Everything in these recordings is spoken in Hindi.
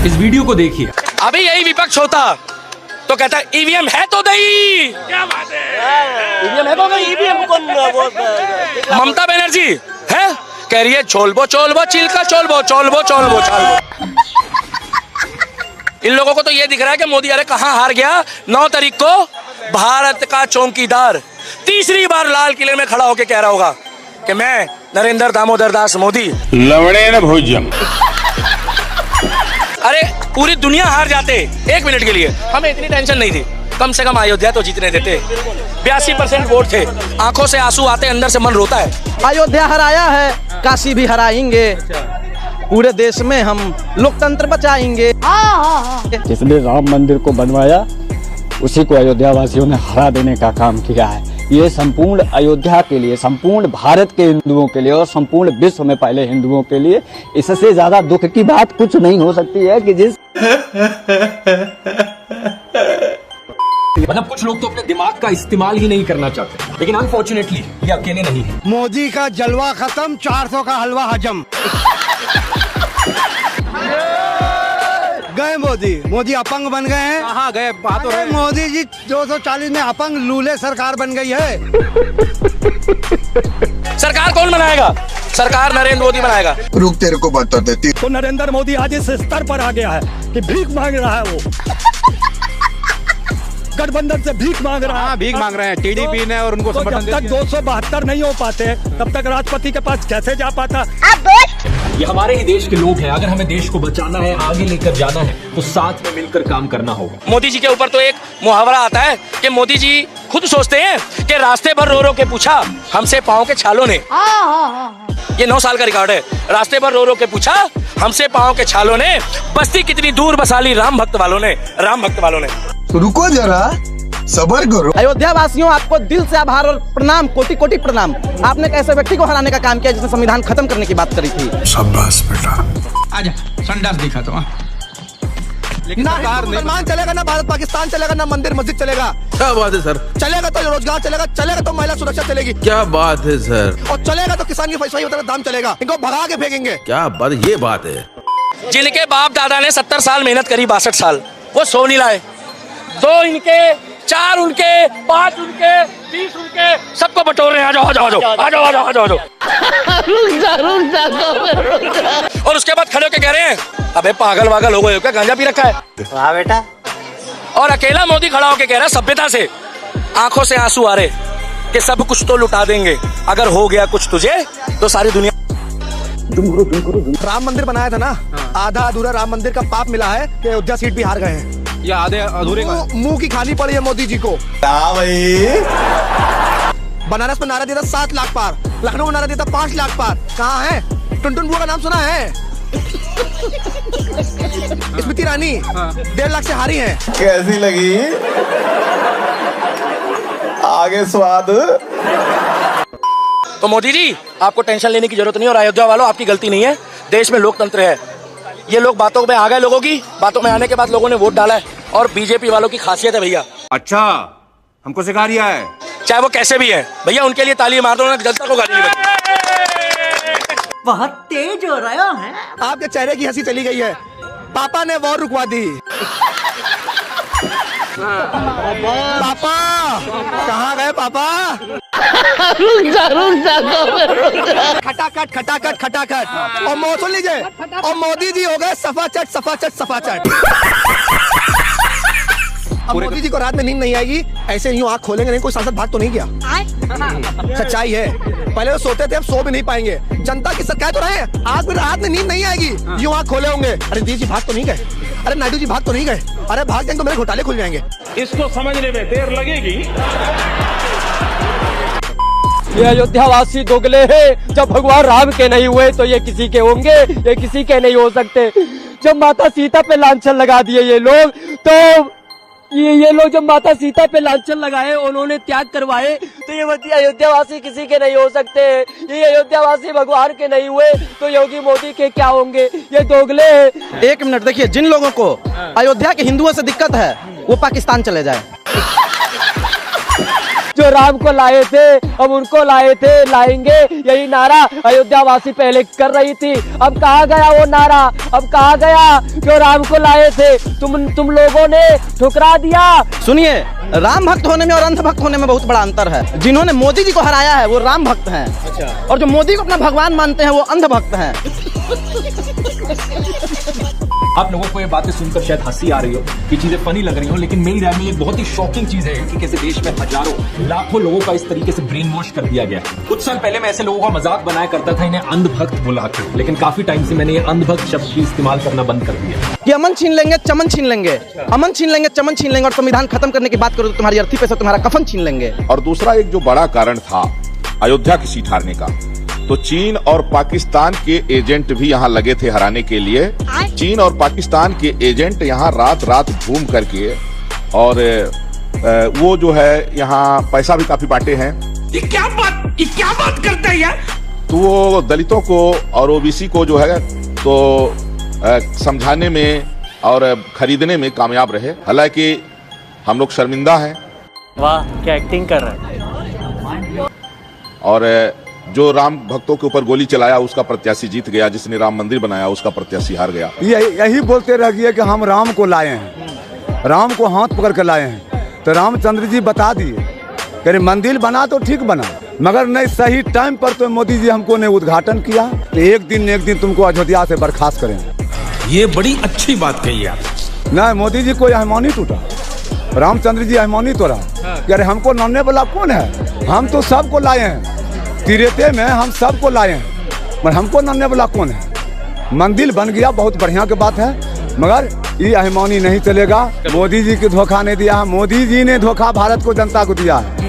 इस वीडियो को देखिए। अभी यही विपक्ष होता तो कहता ईवीएम है तो दही, क्या बात है, ईवीएम है तो दही, ईवीएम कौन, ममता बनर्जी है कह रही है चोलबो चोलबो चिल्का चोलबो चोलबो चोलबो चोलबो। इन लोगों को तो ये दिख रहा है कि मोदी अरे कहां हार गया। 9 तारीख को भारत का चौकीदार तीसरी बार लाल किले में खड़ा होकर कह रहा होगा कि मैं नरेंद्र दामोदर दास मोदी लवणेन भोज्यम। अरे पूरी दुनिया हार जाते 1 मिनट के लिए, हमें इतनी टेंशन नहीं थी, कम से कम अयोध्या तो जीतने देते। 82% वोट थे, आंखों से आंसू आते, अंदर से मन रोता है। अयोध्या हराया है, काशी भी हराएंगे, पूरे देश में हम लोकतंत्र बचाएंगे। जिसने राम मंदिर को बनवाया उसी को अयोध्या वासियों ने हरा देने का काम किया है। ये संपूर्ण अयोध्या के लिए, संपूर्ण भारत के हिंदुओं के लिए और संपूर्ण विश्व में पहले हिंदुओं के लिए इससे ज्यादा दुख की बात कुछ नहीं हो सकती है कि जिस मतलब कुछ लोग तो अपने दिमाग का इस्तेमाल ही नहीं करना चाहते, लेकिन अनफॉर्चुनेटली ये अकेले नहीं है। मोदी का जलवा खत्म, 400 का हलवा हजम। गए मोदी अपंग बन गए हैं। कहाँ गए, बात हो रही है। मोदी जी 240 में अपंग लूले सरकार बन गई है। सरकार कौन बनाएगा? सरकार नरेंद्र मोदी बनाएगा। रुक तेरे को बता देती। तो नरेंद्र मोदी आज इस स्तर पर आ गया है कि भीख मांग रहा है, वो गठबंधन से भीख मांग रहा है। भीख मांग रहे हैं टीडीपी ने और उनको समर्थन जब तक 272 नहीं हो पाते तब तक राष्ट्रपति के पास कैसे जा पाता? ये हमारे ही देश के लोग हैं। अगर हमें देश को बचाना है, आगे लेकर जाना है, तो साथ में मिलकर काम करना होगा। मोदी जी के ऊपर तो एक मुहावरा आता है कि मोदी जी खुद सोचते हैं कि रास्ते भर रो रो के पूछा हमसे पाँव के छालों ने। ये 9 साल का रिकॉर्ड है। रास्ते भर रो रो के पूछा हमसे पाँव के छालों ने, बस्ती कितनी दूर बसा ली राम भक्त वालों ने, राम भक्त वालों ने। रुको जरा, सबर करो। अयोध्या वासियों, आपको दिल से आभार और प्रणाम, कोटि कोटि प्रणाम। आपने एक ऐसे व्यक्ति को हराने का काम किया जिसने संविधान खत्म करने की बात करी थी। शाबाश बेटा। आजा संडास दिखा तो। लेकिन ना सरकार ने मुसलमान चलेगा, ना भारत पाकिस्तान चलेगा, ना मंदिर मस्जिद चलेगा। क्या बात है सर, चलेगा तो रोजगार चलेगा, चलेगा तो महिला सुरक्षा चलेगी, क्या बात है सर, और चलेगा तो किसान की फसली का दाम चलेगा। इनको भगा के फेंकेंगे। क्या बात, ये बात है। जिनके बाप दादा ने 70 साल मेहनत करी, 62 साल, वो सो नहीं लाए। 2 इनके, 4 उनके, 5 उनके, 20 उनके, सबको बटोर रहे हैं। आ जाओ आ जाओ आ जाओ आ जाओ आ जाओ आ जाओ। और उसके बाद खड़े होके कह रहे हैं अबे पागल वागल हो गए हो क्या, गांजा पी रखा है? वाह बेटा। और अकेला मोदी खड़ा होके कह रहा है सभ्यता से, आंखों से आंसू आ रहे कि सब कुछ तो लुटा देंगे, अगर हो गया कुछ तुझे तो सारी दुनिया। राम मंदिर बनाया था ना, आधा अधूरा राम मंदिर का पाप मिला है कि अयोध्या सीट भी हार गए हैं। ये आधे अधूरे का मुंह की खानी पड़ी है मोदी जी को। भाई बनारस में नारा दिया था 7 लाख पार, लखनऊ में नारा दिया था 5 लाख पार। कहाँ है? टुनटुन बुआ का नाम सुना है? स्मृति ईरानी 1.5 लाख से हारी है। कैसी लगी? आगे स्वाद। तो मोदी जी आपको टेंशन लेने की जरूरत नहीं, और अयोध्या वालों आपकी गलती नहीं है, देश में लोकतंत्र है। ये लोग बातों में आ गए, लोगों की बातों में आने के बाद लोगों ने वोट डाला है, और बीजेपी वालों की खासियत है भैया। अच्छा, हमको सिखा रिया है, चाहे वो कैसे भी है भैया, उनके लिए ताली मार दो ना, जनता को गाली नहीं बजी। बहुत तेज हो रहा है। आपके चेहरे की हंसी चली गई है। पापा ने वॉर रुकवा दी। पापा कहाँ गए पापा? खटाखट खटाखट खटाखट। और सुन लीजिए, और मोदी जी हो गए सफाचट सफाचट सफाचट। अब मोदी जी को रात में नींद नहीं आएगी, ऐसे यूं आंख खोलेंगे नहीं, कोई सांसद भाग तो नहीं गया। सच्चाई है, पहले वो सोते थे, अब सो भी नहीं पाएंगे। जनता की सरकार तो रहे, आज भी रात में नींद नहीं आएगी, यूं आंख खोले होंगे, अरे दी जी भाग तो नहीं गए, अरे नायडू जी भाग तो नहीं गए, अरे भाग जाएंगे तो मेरे घोटाले खुल जाएंगे। इसको समझने में देर लगेगी। ये अयोध्या वासी दोगले हैं। जब भगवान राम के नहीं हुए तो ये किसी के होंगे, ये किसी के नहीं हो सकते। जब माता सीता पे लांछन लगा दिए ये लोग, तो ये लोग जब माता सीता पे लांछन लगाए, उन्होंने त्याग करवाए, तो ये अयोध्यावासी किसी के नहीं हो सकते। ये अयोध्यावासी भगवान के नहीं हुए तो योगी मोदी के क्या होंगे? ये दोगले हैं। 1 मिनट देखिए, जिन लोगों को अयोध्या के हिंदुओं से दिक्कत है वो पाकिस्तान चले जाए। जो राम को लाए थे अब उनको लाए थे, लाएंगे, यही नारा अयोध्या वासी पहले कर रही थी। अब कहाँ गया वो नारा, अब कहाँ गया? जो राम को लाए थे तुम लोगों ने ठुकरा दिया। सुनिए, राम भक्त होने में और अंध भक्त होने में बहुत बड़ा अंतर है। जिन्होंने मोदी जी को हराया है वो राम भक्त हैं, और जो मोदी को अपना भगवान मानते हैं वो अंध भक्त हैं। आप लोगों को ये बातें सुनकर शायद हंसी आ रही हो, ये चीजें फनी लग रही हो, लेकिन मेरी राय में ये बहुत ही शॉकिंग चीज है कि कैसे देश में हजारों लाखों लोगों का इस तरीके से ब्रेन वॉश कर दिया गया। कुछ साल पहले मैं ऐसे लोगों का मजाक बनाया करता था, इन्हें अंधभक्त बुलाकर, लेकिन काफी टाइम से मैंने ये अंधभक्त शब्द की इस्तेमाल करना बंद कर दिया। कि अमन छीन लेंगे, चमन छीन लेंगे, अमन छीन लेंगे, चमन छीन लेंगे, और संविधान खत्म करने की बात करो तो तुम्हारी अर्थी पे से तुम्हारा कफन छीन लेंगे। और दूसरा एक जो बड़ा कारण था अयोध्या की सीट हारने का, तो चीन और पाकिस्तान के एजेंट भी यहाँ लगे थे हराने के लिए। चीन और पाकिस्तान के एजेंट यहाँ रात रात घूम करके, और वो जो है यहाँ पैसा भी काफी बांटे हैं। ये क्या बात करते हैं यार? तो वो दलितों को और ओबीसी को जो है तो समझाने में और खरीदने में कामयाब रहे। हालांकि हम लोग शर्मिंदा हैं। वाह, क्या एक्टिंग कर रहा है। और जो राम भक्तों के ऊपर गोली चलाया उसका प्रत्याशी जीत गया, जिसने राम मंदिर बनाया उसका प्रत्याशी हार गया। यही बोलते रह गए कि हम राम को लाए हैं, राम को हाथ पकड़ के लाए हैं। तो रामचंद्र जी बता दिए कि मंदिर बना तो ठीक बना, मगर नहीं सही टाइम पर तो मोदी जी हमको ने उद्घाटन किया। तो एक दिन तुमको अयोध्या से बर्खास्त करेंगे। ये बड़ी अच्छी बात कही आप। नहीं, मोदी जी को अहमानी टूटा, रामचंद्र जी अहमानी तो रहा कि अरे हमको लाने वाला कौन है, हम तो सबको लाए हैं, तिरेते में हम सबको लाए हैं, मगर हमको लाने वाला कौन है। मंदिर बन गया, बहुत बढ़िया की बात है, मगर ये अहमानी नहीं चलेगा। मोदी जी को धोखा नहीं दिया, मोदी जी ने धोखा भारत को, जनता को दिया है।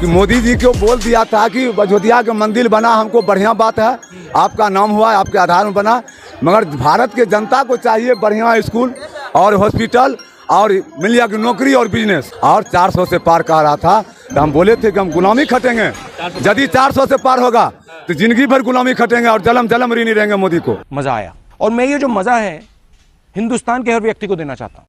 कि मोदी जी को बोल दिया था कि अयोध्या के मंदिर बना, हमको बढ़िया बात है, आपका नाम हुआ, आपके आधार में बना, मगर भारत के जनता को चाहिए बढ़िया स्कूल और हॉस्पिटल और मिल जाएगी नौकरी और बिजनेस। और 400 से पार कह रहा था, तो हम बोले थे कि हम गुलामी खटेंगे। यदि 400 से पार होगा तो जिंदगी भर गुलामी खटेंगे और जलम ऋणी रहेंगे मोदी को। मजा आया, और मैं ये जो मजा है हिंदुस्तान के हर व्यक्ति को देना चाहता हूँ।